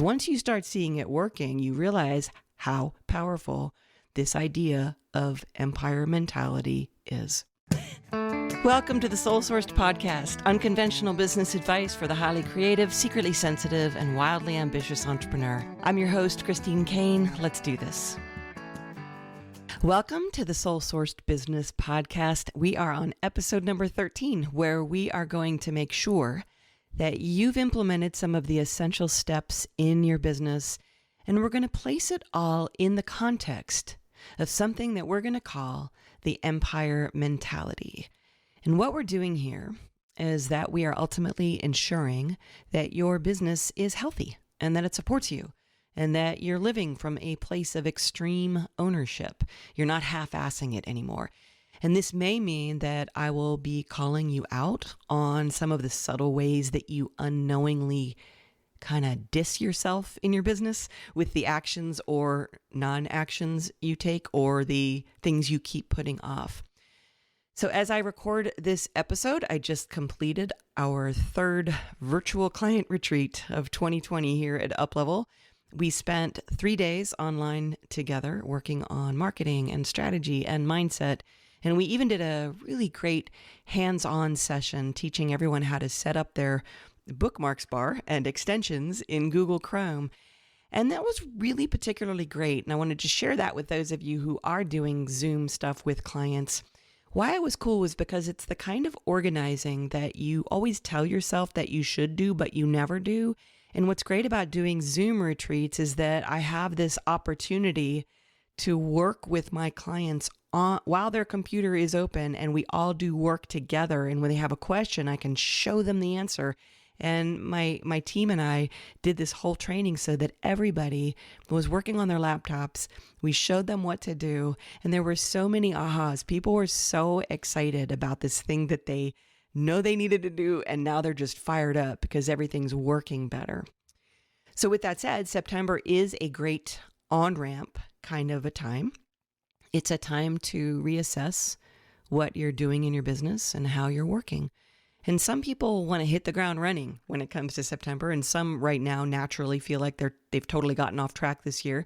Once you start seeing it working, you realize how powerful this idea of empire mentality is. Welcome to the Soul Sourced Podcast, unconventional business advice for the highly creative, secretly sensitive, and wildly ambitious entrepreneur. I'm your host, Christine Kane. Let's do this. Welcome to the Soul Sourced Business Podcast. We are on episode number 13, where we are going to make sure that you've implemented some of the essential steps in your business, and we're going to place it all in the context of something that we're going to call the empire mentality. And what we're doing here is that we are ultimately ensuring that your business is healthy and that it supports you and that you're living from a place of extreme ownership. You're not half-assing it anymore. And this may mean that I will be calling you out on some of the subtle ways that you unknowingly kind of diss yourself in your business with the actions or non-actions you take or the things you keep putting off. So as I record this episode, I just completed our third virtual client retreat of 2020 here at UpLevel. We spent 3 days online together working on marketing and strategy and mindset. And we even did a really great hands-on session teaching everyone how to set up their bookmarks bar and extensions in Google Chrome. And that was really particularly great. And I wanted to share that with those of you who are doing Zoom stuff with clients. Why it was cool was because it's the kind of organizing that you always tell yourself that you should do, but you never do. And what's great about doing Zoom retreats is that I have this opportunity to work with my clients while their computer is open, and we all do work together. And when they have a question, I can show them the answer. And my team and I did this whole training so that everybody was working on their laptops. We showed them what to do, and there were so many ahas. People were so excited about this thing that they know they needed to do, and now they're just fired up because everything's working better. So with that said, September is a great on-ramp kind of a time. It's a time to reassess what you're doing in your business and how you're working. And some people want to hit the ground running when it comes to September, and some right now naturally feel like they've totally gotten off track this year.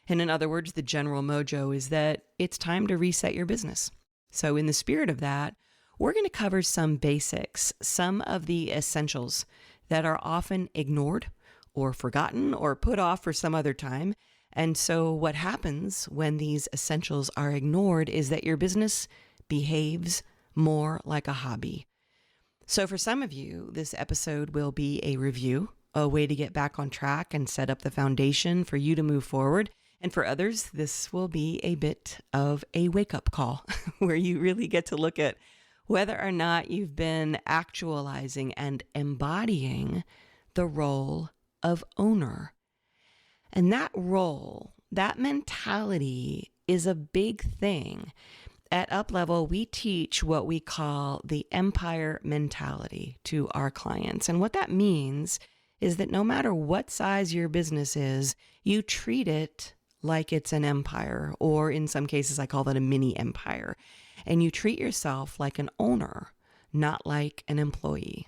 And in other words, the general mojo is that it's time to reset your business. So in the spirit of that, we're going to cover some basics, some of the essentials that are often ignored or forgotten or put off for some other time. And so what happens when these essentials are ignored is that your business behaves more like a hobby. So for some of you, this episode will be a review, a way to get back on track and set up the foundation for you to move forward. And for others, this will be a bit of a wake-up call where you really get to look at whether or not you've been actualizing and embodying the role of owner. And that role, that mentality is a big thing. At UpLevel, we teach what we call the empire mentality to our clients. And what that means is that no matter what size your business is, you treat it like it's an empire, or in some cases, I call that a mini empire. And you treat yourself like an owner, not like an employee.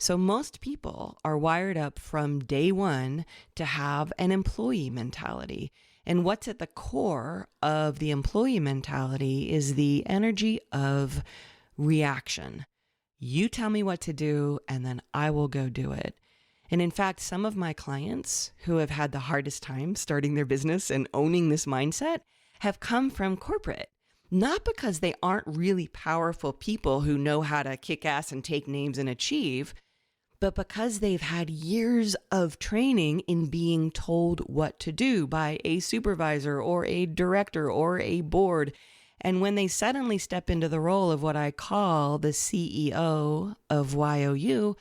So most people are wired up from day one to have an employee mentality. And what's at the core of the employee mentality is the energy of reaction. You tell me what to do, and then I will go do it. And in fact, some of my clients who have had the hardest time starting their business and owning this mindset have come from corporate. Not because they aren't really powerful people who know how to kick ass and take names and achieve, but because they've had years of training in being told what to do by a supervisor or a director or a board. And when they suddenly step into the role of what I call the CEO of Y.O.U.,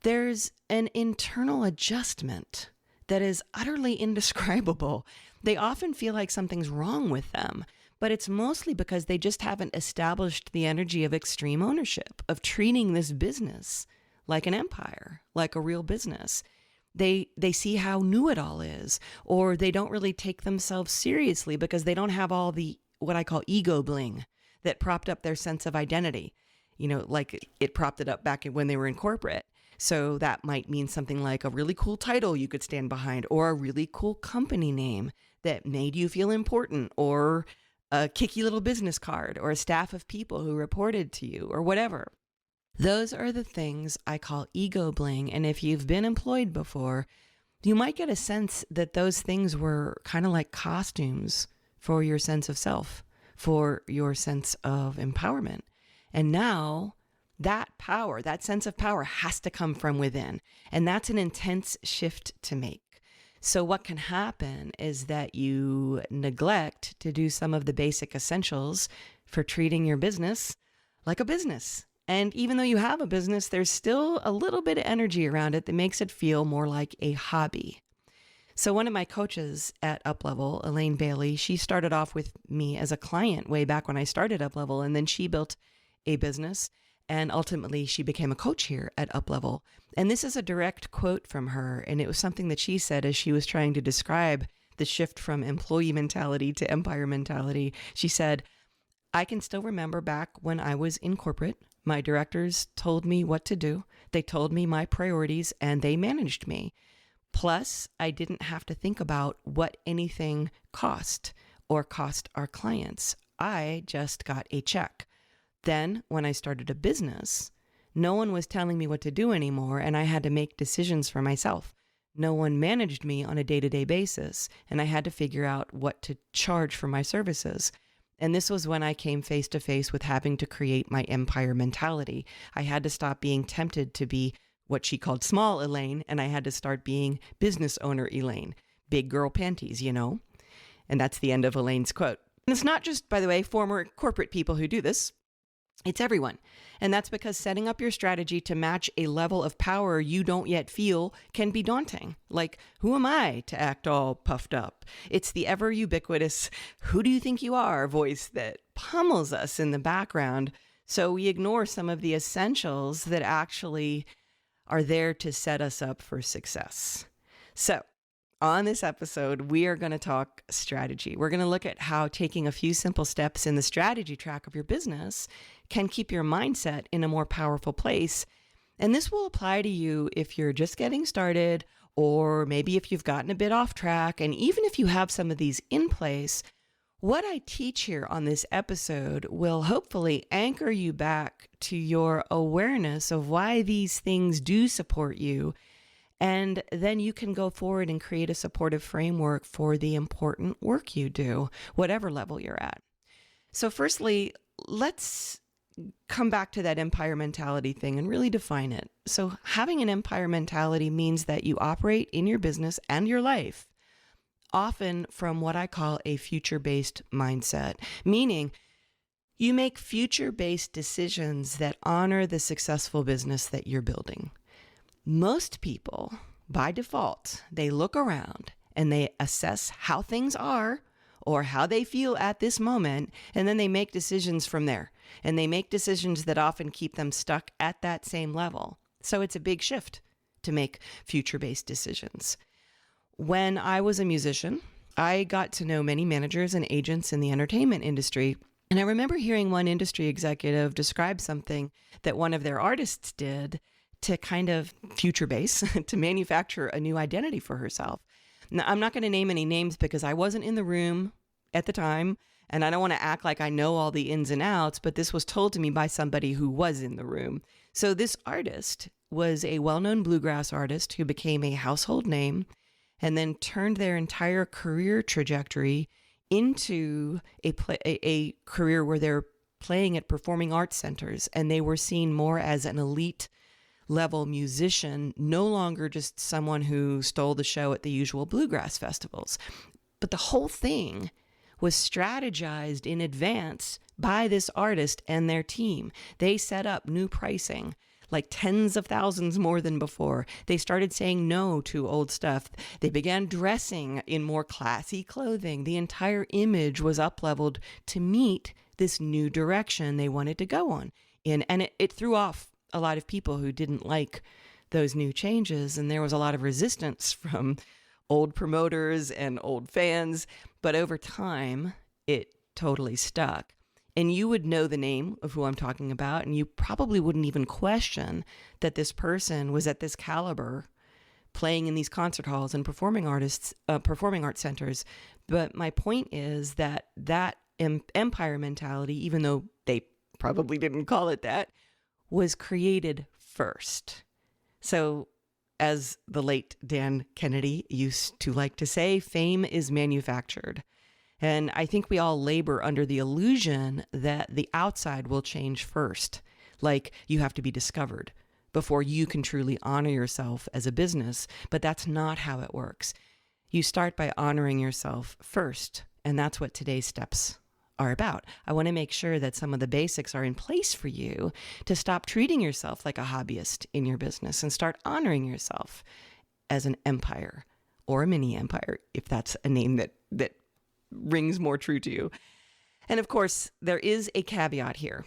there's an internal adjustment that is utterly indescribable. They often feel like something's wrong with them, but it's mostly because they just haven't established the energy of extreme ownership, of treating this business like an empire, like a real business. They see how new it all is, or they don't really take themselves seriously because they don't have all the, what I call ego bling that propped up their sense of identity. You know, like it propped it up back when they were in corporate. So that might mean something like a really cool title you could stand behind, or a really cool company name that made you feel important, or a kicky little business card, or a staff of people who reported to you, or whatever. Those are the things I call ego bling. And if you've been employed before, you might get a sense that those things were kind of like costumes for your sense of self, for your sense of empowerment. And now that power, that sense of power has to come from within. And that's an intense shift to make. So what can happen is that you neglect to do some of the basic essentials for treating your business like a business. And even though you have a business, there's still a little bit of energy around it that makes it feel more like a hobby. So one of my coaches at UpLevel, Elaine Bailey, she started off with me as a client way back when I started UpLevel, and then she built a business, and ultimately she became a coach here at UpLevel. And this is a direct quote from her, and it was something that she said as she was trying to describe the shift from employee mentality to empire mentality. She said, "I can still remember back when I was in corporate, my directors told me what to do. They told me my priorities, and they managed me. Plus, I didn't have to think about what anything cost or cost our clients. I just got a check. Then, when I started a business, no one was telling me what to do anymore, and I had to make decisions for myself. No one managed me on a day-to-day basis, and I had to figure out what to charge for my services. And this was when I came face to face with having to create my empire mentality. I had to stop being tempted to be what she called small Elaine, and I had to start being business owner Elaine. Big girl panties, you know?" And that's the end of Elaine's quote. And it's not just, by the way, former corporate people who do this. It's everyone. And that's because setting up your strategy to match a level of power you don't yet feel can be daunting. Like, who am I to act all puffed up? It's the ever ubiquitous, "who do you think you are?" voice that pummels us in the background. So we ignore some of the essentials that actually are there to set us up for success. So on this episode, we are going to talk strategy. We're going to look at how taking a few simple steps in the strategy track of your business can keep your mindset in a more powerful place. And this will apply to you if you're just getting started, or maybe if you've gotten a bit off track. And even if you have some of these in place, what I teach here on this episode will hopefully anchor you back to your awareness of why these things do support you. And then you can go forward and create a supportive framework for the important work you do, whatever level you're at. So firstly, let's come back to that empire mentality thing and really define it. So having an empire mentality means that you operate in your business and your life often from what I call a future-based mindset, meaning you make future-based decisions that honor the successful business that you're building. Most people, by default, they look around and they assess how things are or how they feel at this moment, and then they make decisions from there. And they make decisions that often keep them stuck at that same level. So it's a big shift to make future-based decisions. When I was a musician, I got to know many managers and agents in the entertainment industry. And I remember hearing one industry executive describe something that one of their artists did to kind of future base, to manufacture a new identity for herself. Now, I'm not going to name any names because I wasn't in the room at the time, and I don't want to act like I know all the ins and outs, but this was told to me by somebody who was in the room. So this artist was a well-known bluegrass artist who became a household name and then turned their entire career trajectory into a career where they're playing at performing arts centers, and they were seen more as an elite level musician, no longer just someone who stole the show at the usual bluegrass festivals. But the whole thing was strategized in advance by this artist and their team. They set up new pricing, like tens of thousands more than before. They started saying no to old stuff. They began dressing in more classy clothing. The entire image was up-leveled to meet this new direction they wanted to go on. And it threw off a lot of people who didn't like those new changes. And there was a lot of resistance from old promoters and old fans. But over time, it totally stuck. And you would know the name of who I'm talking about, and you probably wouldn't even question that this person was at this caliber playing in these concert halls and performing art centers. But my point is that empire mentality, even though they probably didn't call it that, was created first. So as the late Dan Kennedy used to like to say, fame is manufactured. And I think we all labor under the illusion that the outside will change first. Like you have to be discovered before you can truly honor yourself as a business. But that's not how it works. You start by honoring yourself first. And that's what today's steps are about. I want to make sure that some of the basics are in place for you to stop treating yourself like a hobbyist in your business and start honoring yourself as an empire or a mini empire, if that's a name that rings more true to you. And of course, there is a caveat here.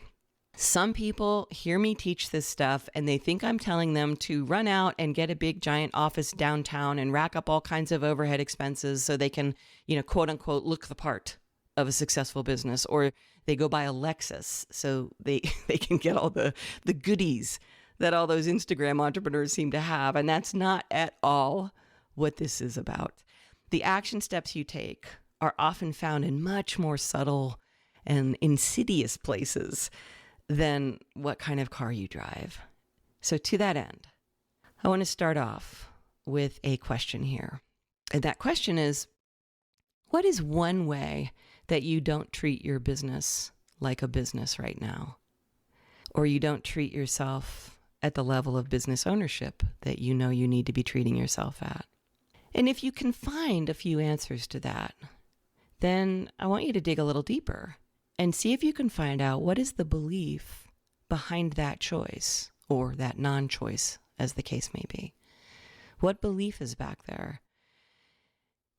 Some people hear me teach this stuff and they think I'm telling them to run out and get a big giant office downtown and rack up all kinds of overhead expenses so they can, quote unquote, look the part of a successful business, or they go buy a Lexus so they can get all the goodies that all those Instagram entrepreneurs seem to have. And that's not at all what this is about. The action steps you take are often found in much more subtle and insidious places than what kind of car you drive. So to that end, I want to start off with a question here. And that question is, what is one way that you don't treat your business like a business right now? Or you don't treat yourself at the level of business ownership that you know you need to be treating yourself at? And if you can find a few answers to that, then I want you to dig a little deeper and see if you can find out what is the belief behind that choice, or that non-choice, as the case may be. What belief is back there?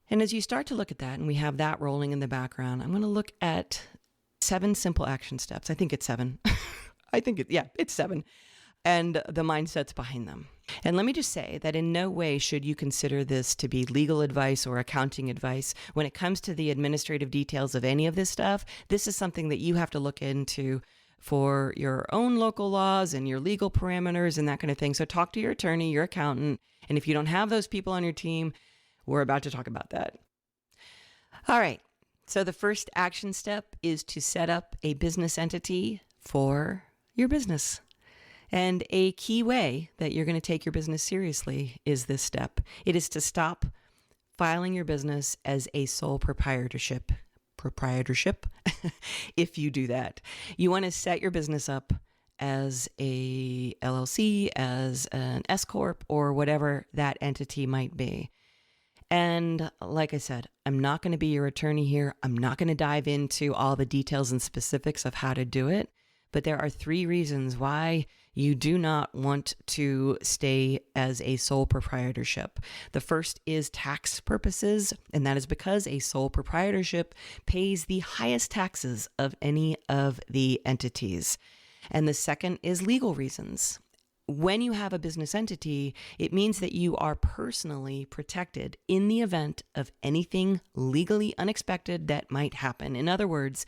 And as you start to look at that, and we have that rolling in the background, I'm going to look at 7 simple action steps. I think it's 7. It's 7. And the mindsets behind them. And let me just say that in no way should you consider this to be legal advice or accounting advice. When it comes to the administrative details of any of this stuff, this is something that you have to look into for your own local laws and your legal parameters and that kind of thing. So talk to your attorney, your accountant, and if you don't have those people on your team, we're about to talk about that. All right. So the first action step is to set up a business entity for your business. And a key way that you're going to take your business seriously is this step. It is to stop filing your business as a sole proprietorship. If you do that, you want to set your business up as a LLC, as an S Corp, or whatever that entity might be. And like I said, I'm not going to be your attorney here. I'm not going to dive into all the details and specifics of how to do it. But there are 3 reasons why you do not want to stay as a sole proprietorship. The first is tax purposes, and that is because a sole proprietorship pays the highest taxes of any of the entities. And the second is legal reasons. When you have a business entity, it means that you are personally protected in the event of anything legally unexpected that might happen. In other words,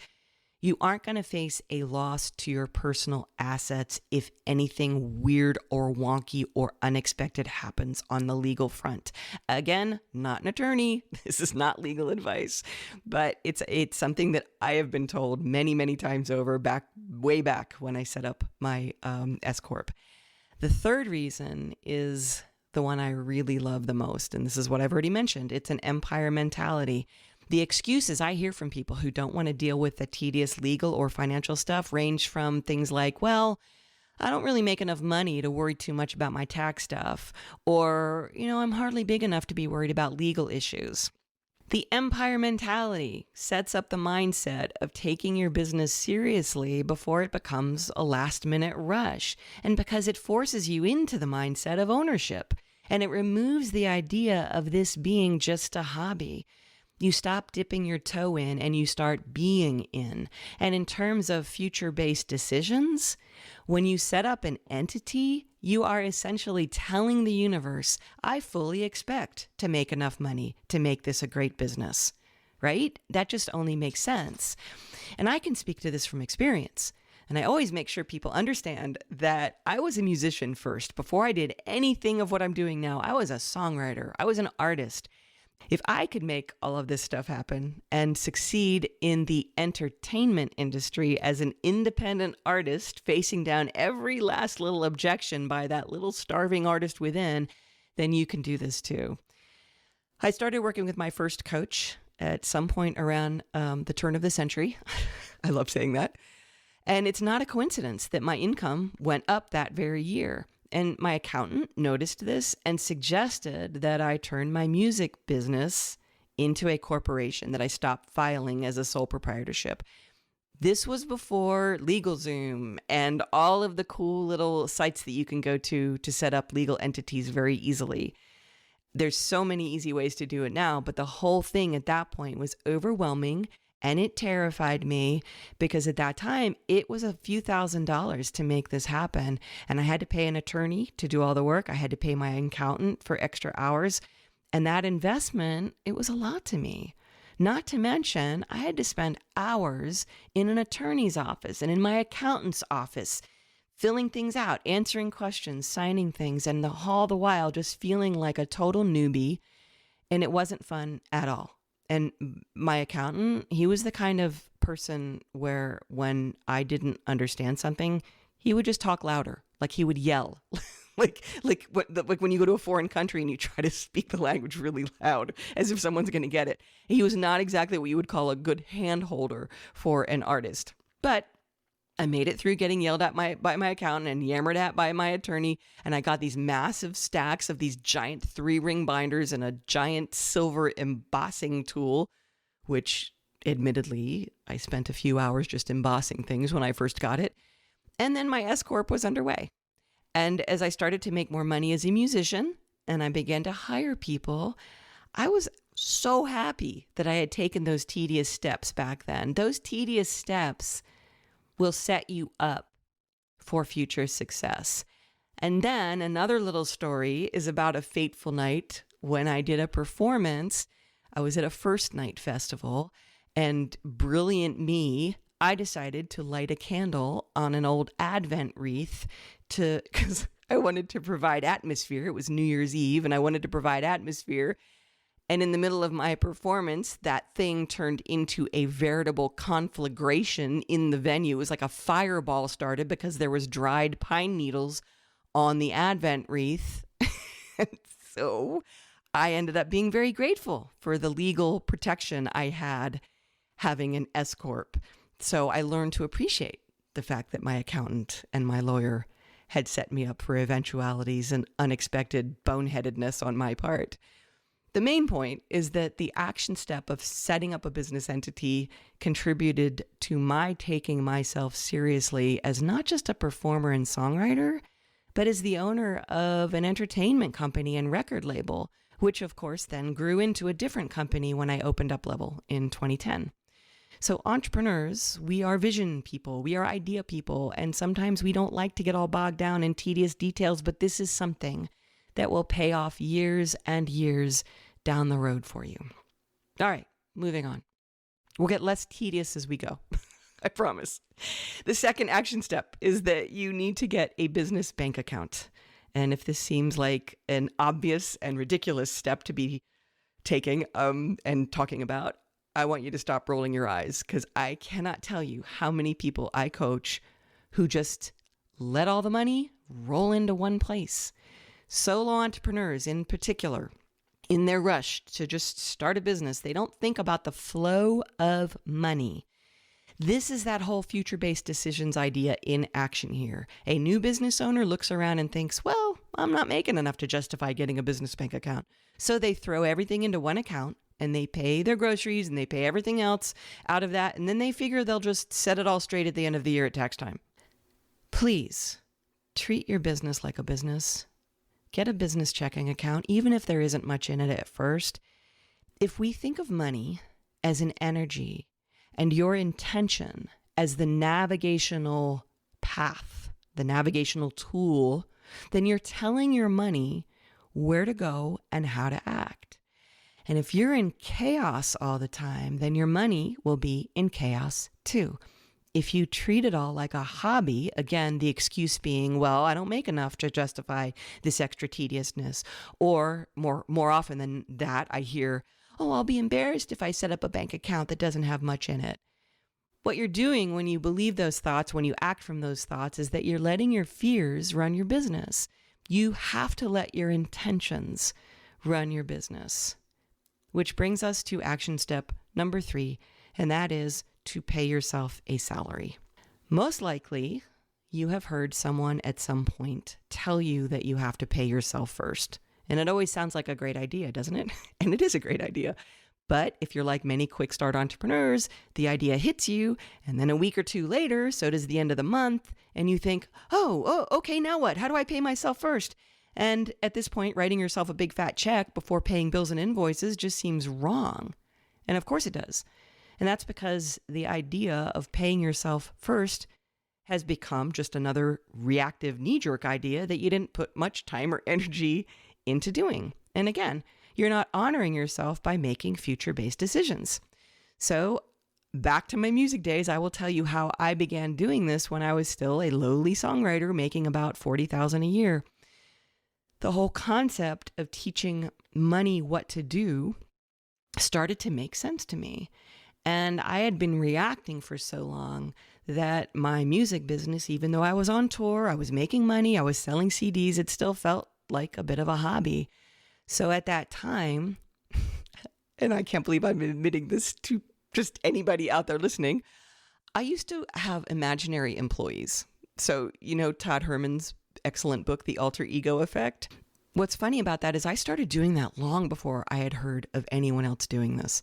you aren't going to face a loss to your personal assets if anything weird or wonky or unexpected happens on the legal front. Again, not an attorney. This is not legal advice, but it's something that I have been told many, many times over way back when I set up my S Corp. The third reason is the one I really love the most, and this is what I've already mentioned. It's an empire mentality. The excuses I hear from people who don't want to deal with the tedious legal or financial stuff range from things like, well, I don't really make enough money to worry too much about my tax stuff, or, I'm hardly big enough to be worried about legal issues. The empire mentality sets up the mindset of taking your business seriously before it becomes a last-minute rush, and because it forces you into the mindset of ownership, and it removes the idea of this being just a hobby. You stop dipping your toe in and you start being in. And in terms of future-based decisions, when you set up an entity, you are essentially telling the universe, I fully expect to make enough money to make this a great business. right? That just only makes sense. And I can speak to this from experience. And I always make sure people understand that I was a musician first. Before I did anything of what I'm doing now, I was a songwriter. I was an artist. If I could make all of this stuff happen and succeed in the entertainment industry as an independent artist, facing down every last little objection by that little starving artist within, then you can do this too. I started working with my first coach at some point around the turn of the century. I love saying that. And it's not a coincidence that my income went up that very year. And my accountant noticed this and suggested that I turn my music business into a corporation, that I stop filing as a sole proprietorship. This was before LegalZoom and all of the cool little sites that you can go to set up legal entities very easily. There's so many easy ways to do it now, but the whole thing at that point was overwhelming. And it terrified me because at that time, it was a few $1,000s to make this happen. And I had to pay an attorney to do all the work. I had to pay my accountant for extra hours. And that investment, it was a lot to me. Not to mention, I had to spend hours in an attorney's office and in my accountant's office, filling things out, answering questions, signing things, and all the while just feeling like a total newbie. And it wasn't fun at all. And my accountant, he was the kind of person where when I didn't understand something, he would just talk louder, like he would yell, like when you go to a foreign country and you try to speak the language really loud, as if someone's going to get it. He was not exactly what you would call a good hand holder for an artist, but I made it through getting yelled at by my accountant and yammered at by my attorney. And I got these massive stacks of these giant 3-ring binders and a giant silver embossing tool, which admittedly, I spent a few hours just embossing things when I first got it. And then my S-Corp was underway. And as I started to make more money as a musician and I began to hire people, I was so happy that I had taken those tedious steps back then. Those tedious steps will set you up for future success. And then another little story is about a fateful night when I did a performance. I was at a first night festival, and brilliant me, I decided to light a candle on an old Advent wreath because I wanted to provide atmosphere. It was New Year's Eve, and I wanted to provide atmosphere. And in the middle of my performance, that thing turned into a veritable conflagration in the venue. It was like a fireball started because there was dried pine needles on the Advent wreath. And so I ended up being very grateful for the legal protection I had having an S-Corp. So I learned to appreciate the fact that my accountant and my lawyer had set me up for eventualities and unexpected boneheadedness on my part. The main point is that the action step of setting up a business entity contributed to my taking myself seriously as not just a performer and songwriter, but as the owner of an entertainment company and record label, which of course then grew into a different company when I opened Up Level in 2010. So entrepreneurs, we are vision people, we are idea people, and sometimes we don't like to get all bogged down in tedious details, but this is something that will pay off years and years down the road for you. All right, moving on. We'll get less tedious as we go. I promise. The second action step is that you need to get a business bank account. And if this seems like an obvious and ridiculous step to be taking and talking about, I want you to stop rolling your eyes, because I cannot tell you how many people I coach who just let all the money roll into one place. Solo entrepreneurs in particular, in their rush to just start a business, they don't think about the flow of money. This is that whole future-based decisions idea in action here. A new business owner looks around and thinks, well, I'm not making enough to justify getting a business bank account. So they throw everything into one account and they pay their groceries and they pay everything else out of that. And then they figure they'll just set it all straight at the end of the year at tax time. Please treat your business like a business. Get a business checking account, even if there isn't much in it at first. If we think of money as an energy and your intention as the navigational path, the navigational tool, then you're telling your money where to go and how to act. And if you're in chaos all the time, then your money will be in chaos too. If you treat it all like a hobby, again, the excuse being, well, I don't make enough to justify this extra tediousness. Or more often than that, I hear, oh, I'll be embarrassed if I set up a bank account that doesn't have much in it. What you're doing when you believe those thoughts, when you act from those thoughts, is that you're letting your fears run your business. You have to let your intentions run your business. Which brings us to action step number 3, and that is to pay yourself a salary. Most likely, you have heard someone at some point tell you that you have to pay yourself first. And it always sounds like a great idea, doesn't it? And it is a great idea. But if you're like many quick start entrepreneurs, the idea hits you, and then a week or two later, so does the end of the month, and you think, oh, okay, now what? How do I pay myself first? And at this point, writing yourself a big fat check before paying bills and invoices just seems wrong. And of course it does. And that's because the idea of paying yourself first has become just another reactive knee-jerk idea that you didn't put much time or energy into doing. And again, you're not honoring yourself by making future-based decisions. So back to my music days, I will tell you how I began doing this when I was still a lowly songwriter making about $40,000 a year. The whole concept of teaching money what to do started to make sense to me. And I had been reacting for so long that my music business, even though I was on tour, I was making money, I was selling CDs, it still felt like a bit of a hobby. So at that time, and I can't believe I'm admitting this to just anybody out there listening, I used to have imaginary employees. So, you know, Todd Herman's excellent book, The Alter Ego Effect. What's funny about that is I started doing that long before I had heard of anyone else doing this.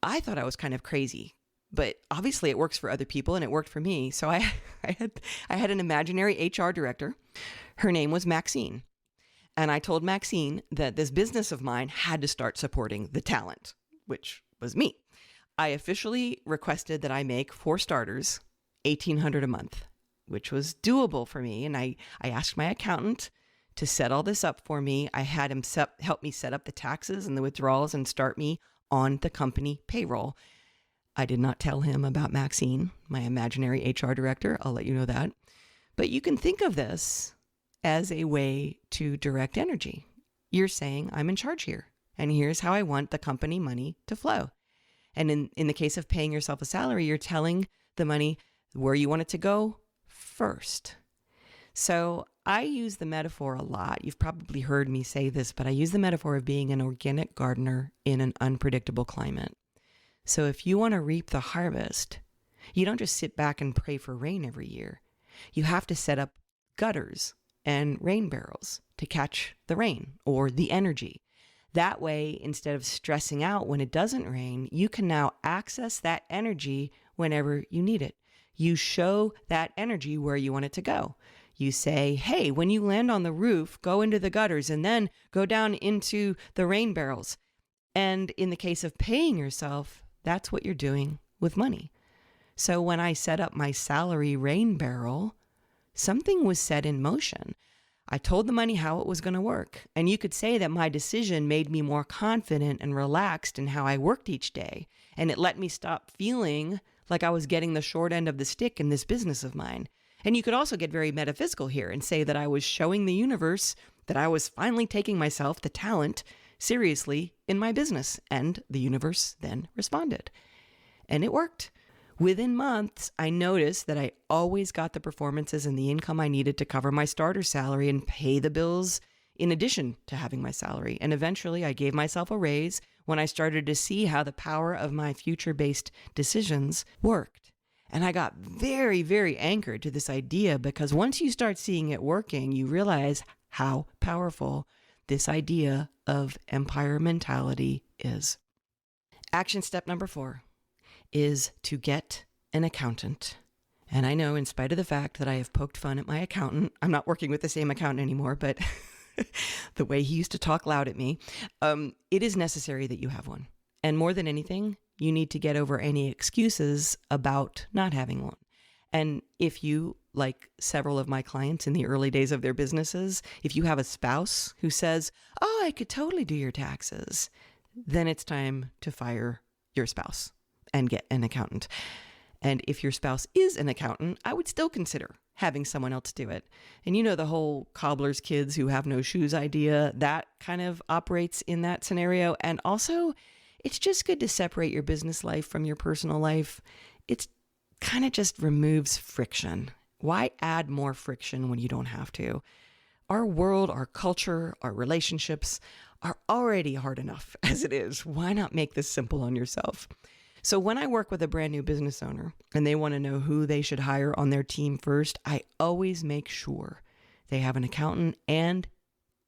I thought I was kind of crazy, but obviously it works for other people and it worked for me. So I had an imaginary HR director. Her name was Maxine. And I told Maxine that this business of mine had to start supporting the talent, which was me. I officially requested that I make, for starters, $1,800 a month, which was doable for me. And I asked my accountant to set all this up for me. I had him help me set up the taxes and the withdrawals and start me on the company payroll. I did not tell him about Maxine, my imaginary HR director. I'll let you know that. But you can think of this as a way to direct energy. You're saying, I'm in charge here, and here's how I want the company money to flow. And in the case of paying yourself a salary, you're telling the money where you want it to go first. So I use the metaphor a lot. You've probably heard me say this, but I use the metaphor of being an organic gardener in an unpredictable climate. So if you want to reap the harvest, you don't just sit back and pray for rain every year. You have to set up gutters and rain barrels to catch the rain or the energy. That way, instead of stressing out when it doesn't rain, you can now access that energy whenever you need it. You show that energy where you want it to go. You say, hey, when you land on the roof, go into the gutters and then go down into the rain barrels. And in the case of paying yourself, that's what you're doing with money. So when I set up my salary rain barrel, something was set in motion. I told the money how it was going to work. And you could say that my decision made me more confident and relaxed in how I worked each day. And it let me stop feeling like I was getting the short end of the stick in this business of mine. And you could also get very metaphysical here and say that I was showing the universe that I was finally taking myself, the talent, seriously in my business. And the universe then responded. And it worked. Within months, I noticed that I always got the performances and the income I needed to cover my starter salary and pay the bills in addition to having my salary. And eventually I gave myself a raise when I started to see how the power of my future-based decisions worked. And I got very, very anchored to this idea because once you start seeing it working, you realize how powerful this idea of empire mentality is. Action step number 4 is to get an accountant. And I know in spite of the fact that I have poked fun at my accountant, I'm not working with the same accountant anymore, but the way he used to talk loud at me, it is necessary that you have one. And more than anything, you need to get over any excuses about not having one. And if you, like several of my clients in the early days of their businesses, if you have a spouse who says, oh, I could totally do your taxes, then it's time to fire your spouse and get an accountant. And if your spouse is an accountant, I would still consider having someone else do it. And the whole cobbler's kids who have no shoes idea, that kind of operates in that scenario. And also, it's just good to separate your business life from your personal life. It's kind of just removes friction. Why add more friction when you don't have to? Our world, our culture, our relationships are already hard enough as it is. Why not make this simple on yourself? So when I work with a brand new business owner and they want to know who they should hire on their team first, I always make sure they have an accountant and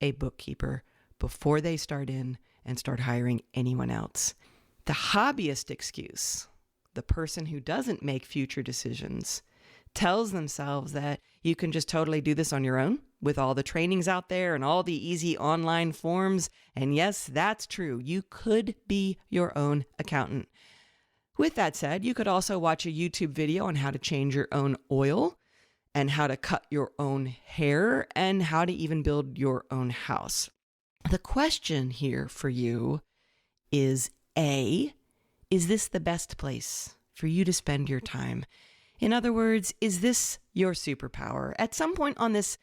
a bookkeeper before they start hiring anyone else. The hobbyist excuse, the person who doesn't make future decisions, tells themselves that you can just totally do this on your own with all the trainings out there and all the easy online forms. And yes, that's true. You could be your own accountant. With that said, you could also watch a YouTube video on how to change your own oil and how to cut your own hair and how to even build your own house. The question here for you is A, is this the best place for you to spend your time? In other words, is this your superpower? At some point on this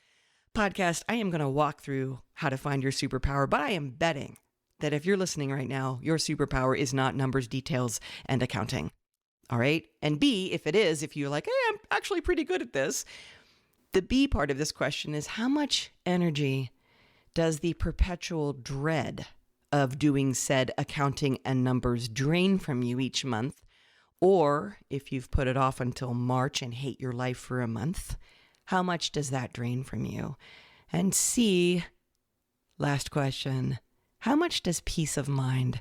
podcast, I am going to walk through how to find your superpower, but I am betting that if you're listening right now, your superpower is not numbers, details, and accounting. All right. And B, if it is, if you're like, hey, I'm actually pretty good at this, the B part of this question is how much energy does the perpetual dread of doing said accounting and numbers drain from you each month? Or if you've put it off until March and hate your life for a month, how much does that drain from you? And C, last question, how much does peace of mind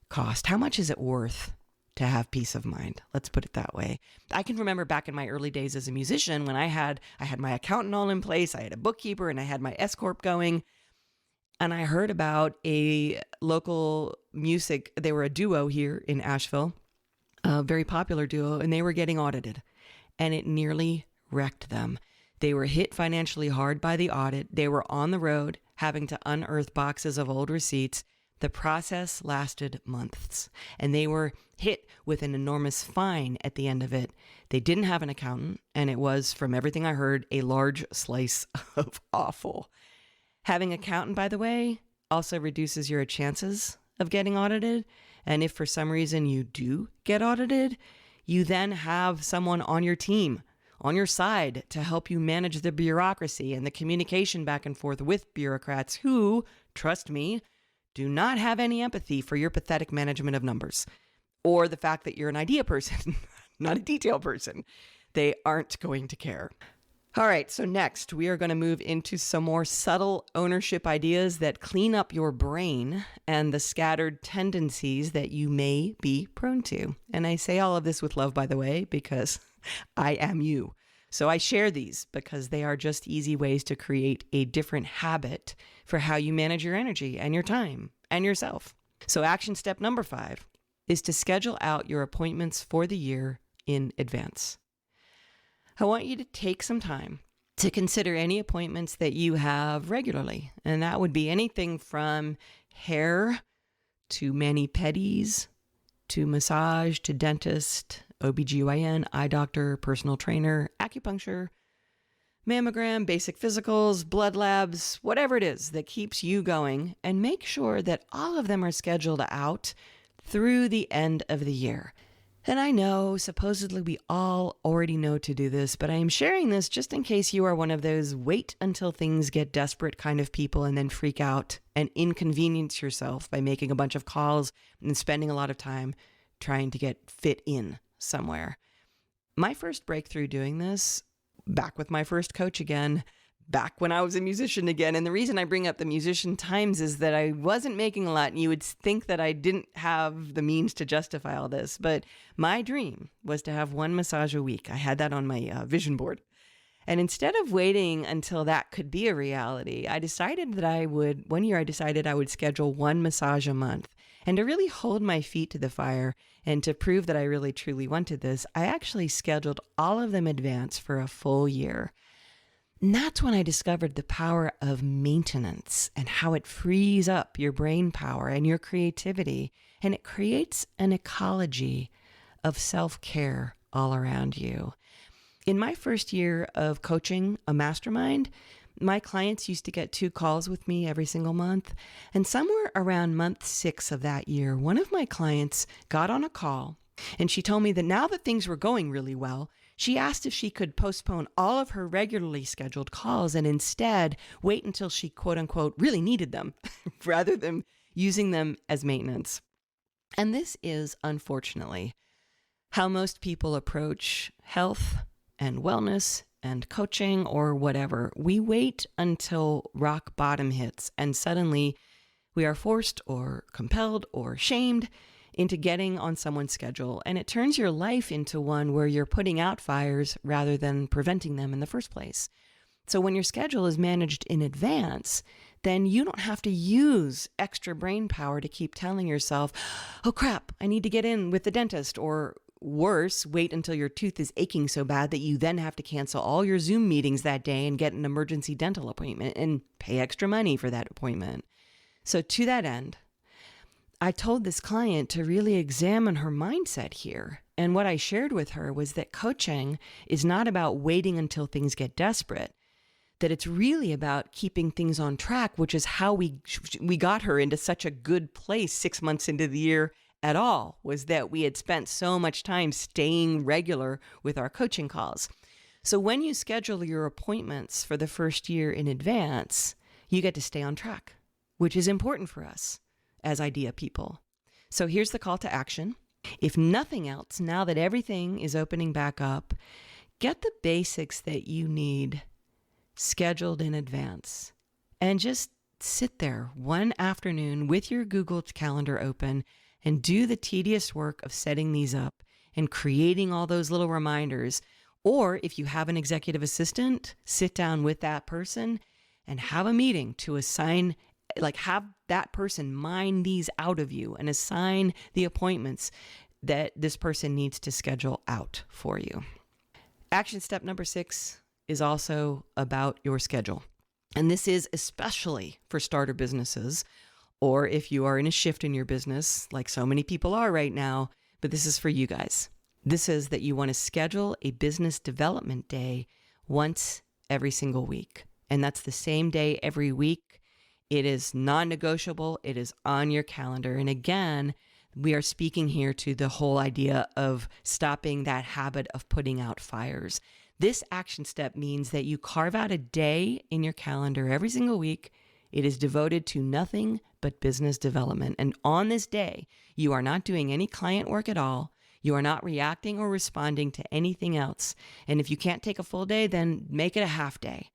cost? How much is it worth to have peace of mind? Let's put it that way. I can remember back in my early days as a musician when I had my accountant all in place, I had a bookkeeper, and I had my S Corp going. And I heard about a local they were a duo here in Asheville, a very popular duo, and they were getting audited. And it nearly wrecked them. They were hit financially hard by the audit. They were on the road having to unearth boxes of old receipts. The process lasted months, and they were hit with an enormous fine at the end of it. They didn't have an accountant, and it was, from everything I heard, a large slice of awful. Having an accountant, by the way, also reduces your chances of getting audited. And if for some reason you do get audited, you then have someone on your team, on your side, to help you manage the bureaucracy and the communication back and forth with bureaucrats who, trust me, do not have any empathy for your pathetic management of numbers or the fact that you're an idea person, not a detail person. They aren't going to care. All right, so next we are going to move into some more subtle ownership ideas that clean up your brain and the scattered tendencies that you may be prone to. And I say all of this with love, by the way, because I am you. So I share these because they are just easy ways to create a different habit for how you manage your energy and your time and yourself. So action step number 5 is to schedule out your appointments for the year in advance. I want you to take some time to consider any appointments that you have regularly. And that would be anything from hair to mani-pedis to massage to dentist, OBGYN, eye doctor, personal trainer, acupuncture, mammogram, basic physicals, blood labs, whatever it is that keeps you going, and make sure that all of them are scheduled out through the end of the year. And I know, supposedly we all already know to do this, but I am sharing this just in case you are one of those wait until things get desperate kind of people and then freak out and inconvenience yourself by making a bunch of calls and spending a lot of time trying to get fit in somewhere. My first breakthrough doing this, back with my first coach again, back when I was a musician again. And the reason I bring up the musician times is that I wasn't making a lot, and you would think that I didn't have the means to justify all this. But my dream was to have one massage a week. I had that on my vision board. And instead of waiting until that could be a reality, one year I decided I would schedule one massage a month. And to really hold my feet to the fire and to prove that I really truly wanted this, I actually scheduled all of them in advance for a full year. And that's when I discovered the power of maintenance and how it frees up your brain power and your creativity. And it creates an ecology of self-care all around you. In my first year of coaching a mastermind, my clients used to get 2 calls with me every single month. And somewhere around month 6 of that year, one of my clients got on a call and she told me that now that things were going really well, she asked if she could postpone all of her regularly scheduled calls and instead wait until she, quote unquote, really needed them rather than using them as maintenance. And this is, unfortunately, how most people approach health and wellness and coaching or whatever. We wait until rock bottom hits and suddenly we are forced or compelled or shamed into getting on someone's schedule. And it turns your life into one where you're putting out fires rather than preventing them in the first place. So when your schedule is managed in advance, then you don't have to use extra brain power to keep telling yourself, oh crap, I need to get in with the dentist, or worse, wait until your tooth is aching so bad that you then have to cancel all your Zoom meetings that day and get an emergency dental appointment and pay extra money for that appointment. So to that end, I told this client to really examine her mindset here. And what I shared with her was that coaching is not about waiting until things get desperate, that it's really about keeping things on track, which is how we got her into such a good place 6 months into the year at all, was that we had spent so much time staying regular with our coaching calls. So when you schedule your appointments for the first year in advance, you get to stay on track, which is important for us as idea people. So here's the call to action. If nothing else, now that everything is opening back up, get the basics that you need scheduled in advance and just sit there one afternoon with your Google Calendar open and do the tedious work of setting these up and creating all those little reminders. Or if you have an executive assistant, sit down with that person and have a meeting to assign, have that person mine these out of you and assign the appointments that this person needs to schedule out for you. Action step number 6 is also about your schedule. And this is especially for starter businesses, or if you are in a shift in your business, like so many people are right now, but this is for you guys. This is that you want to schedule a business development day once every single week. And that's the same day every week. It is non-negotiable. It is on your calendar. And again, we are speaking here to the whole idea of stopping that habit of putting out fires. This action step means that you carve out a day in your calendar every single week. It is devoted to nothing but business development. And on this day, you are not doing any client work at all. You are not reacting or responding to anything else. And if you can't take a full day, then make it a half day.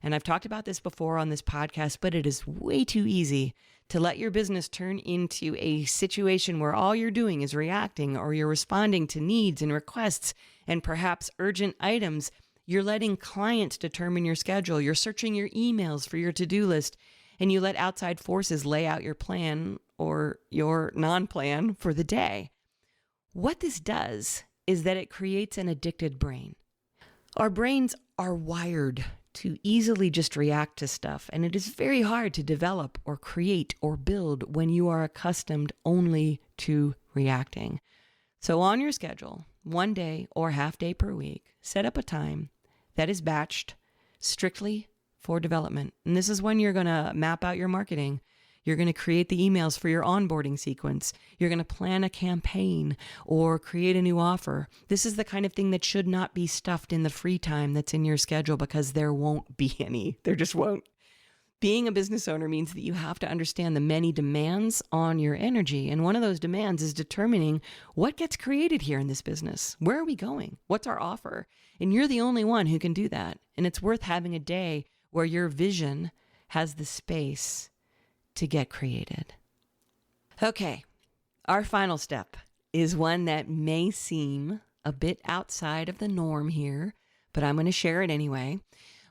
And I've talked about this before on this podcast, but it is way too easy to let your business turn into a situation where all you're doing is reacting, or you're responding to needs and requests and perhaps urgent items. You're letting clients determine your schedule. You're searching your emails for your to-do list, and you let outside forces lay out your plan or your non-plan for the day. What this does is that it creates an addicted brain. Our brains are wired to easily just react to stuff, and it is very hard to develop or create or build when you are accustomed only to reacting. So on your schedule, one day or half day per week, set up a time that is batched strictly for development. And this is when you're going to map out your marketing. You're going to create the emails for your onboarding sequence. You're going to plan a campaign or create a new offer. This is the kind of thing that should not be stuffed in the free time that's in your schedule, because there won't be any. There just won't. Being a business owner means that you have to understand the many demands on your energy. And one of those demands is determining what gets created here in this business. Where are we going? What's our offer? And you're the only one who can do that. And it's worth having a day where your vision has the space to get created. Okay, our final step is one that may seem a bit outside of the norm here, but I'm going to share it anyway.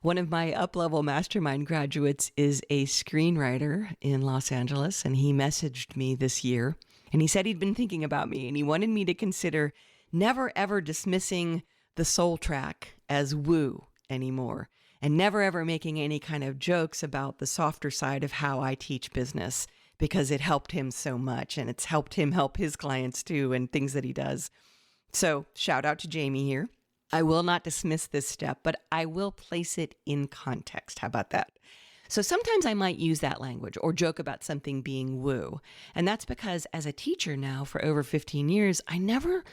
One of my up-level mastermind graduates is a screenwriter in Los Angeles, and he messaged me this year, and he said he'd been thinking about me, and he wanted me to consider never ever dismissing the soul track as woo anymore. and never ever making any kind of jokes about the softer side of how I teach business, because it helped him so much, and it's helped him help his clients too, and things that he does. So shout out to Jamie here. I will not dismiss this step, but I will place it in context. How about that? So sometimes I might use that language or joke about something being woo. And that's because as a teacher now for over 15 years, I never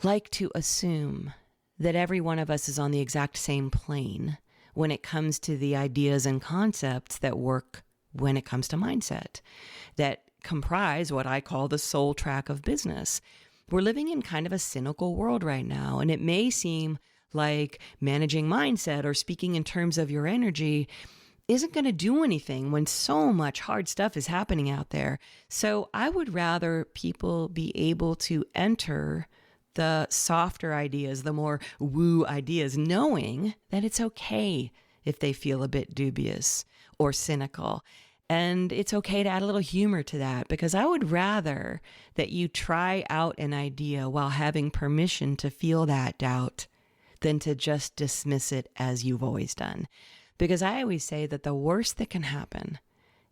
like to assume that every one of us is on the exact same plane when it comes to the ideas and concepts that work when it comes to mindset, that comprise what I call the soul track of business. We're living in kind of a cynical world right now, and it may seem like managing mindset or speaking in terms of your energy isn't going to do anything when so much hard stuff is happening out there. So I would rather people be able to enter the softer ideas, the more woo ideas, knowing that it's okay if they feel a bit dubious or cynical. And it's okay to add a little humor to that, because I would rather that you try out an idea while having permission to feel that doubt than to just dismiss it as you've always done. Because I always say that the worst that can happen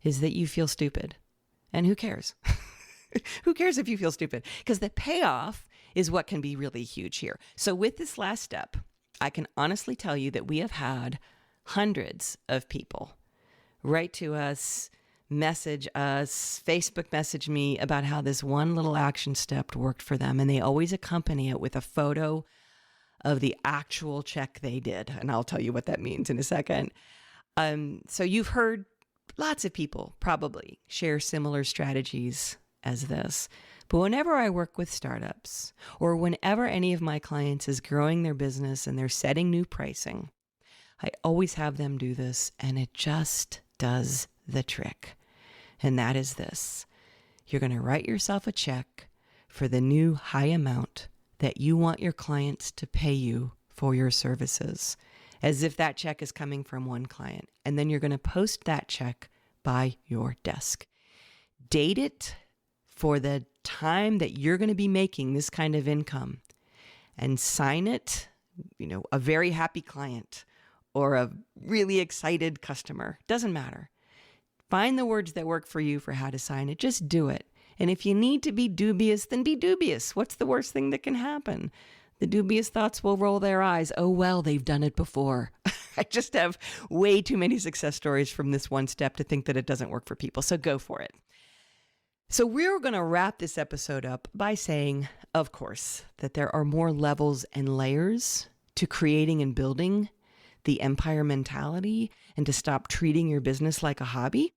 is that you feel stupid. And who cares? Who cares if you feel stupid? Because the payoff is what can be really huge here. So with this last step, I can honestly tell you that we have had hundreds of people write to us, message us, Facebook message me about how this one little action step worked for them. And they always accompany it with a photo of the actual check they did. And I'll tell you what that means in a second. So you've heard lots of people probably share similar strategies as this. But whenever I work with startups, or whenever any of my clients is growing their business and they're setting new pricing, I always have them do this, and it just does the trick. And that is this. You're going to write yourself a check for the new high amount that you want your clients to pay you for your services, as if that check is coming from one client. And then you're going to post that check by your desk. Date it for the time that you're going to be making this kind of income, and sign it, a very happy client or a really excited customer. Doesn't matter. Find the words that work for you for how to sign it. Just do it. And if you need to be dubious, then be dubious. What's the worst thing that can happen? The dubious thoughts will roll their eyes. Oh, well, they've done it before. I just have way too many success stories from this one step to think that it doesn't work for people. So go for it. So we're going to wrap this episode up by saying, of course, that there are more levels and layers to creating and building the empire mentality, and to stop treating your business like a hobby.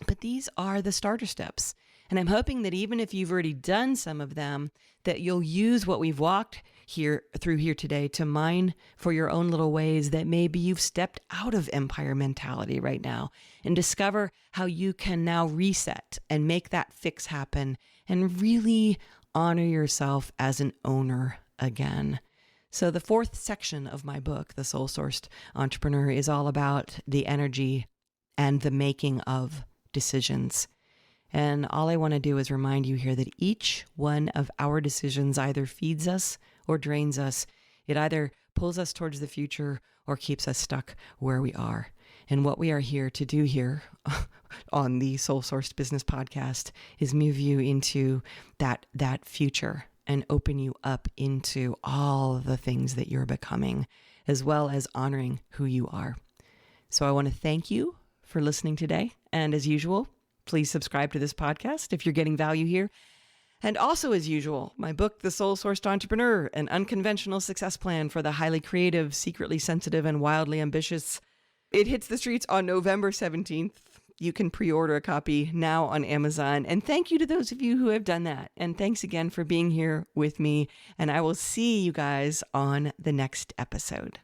But these are the starter steps. And I'm hoping that even if you've already done some of them, that you'll use what we've walked through here today to mine for your own little ways that maybe you've stepped out of empire mentality right now, and discover how you can now reset and make that fix happen and really honor yourself as an owner again. So the fourth section of my book, The Soul Sourced Entrepreneur, is all about the energy and the making of decisions. And all I want to do is remind you here that each one of our decisions either feeds us or drains us. It either pulls us towards the future or keeps us stuck where we are. And what we are here to do here on the Soul Sourced Business Podcast is move you into that future and open you up into all the things that you're becoming, as well as honoring who you are. So I want to thank you for listening today. And as usual, please subscribe to this podcast if you're getting value here. And also, as usual, my book, The Soul Sourced Entrepreneur, an unconventional success plan for the highly creative, secretly sensitive, and wildly ambitious. It hits the streets on November 17th. You can pre-order a copy now on Amazon. And thank you to those of you who have done that. And thanks again for being here with me. And I will see you guys on the next episode.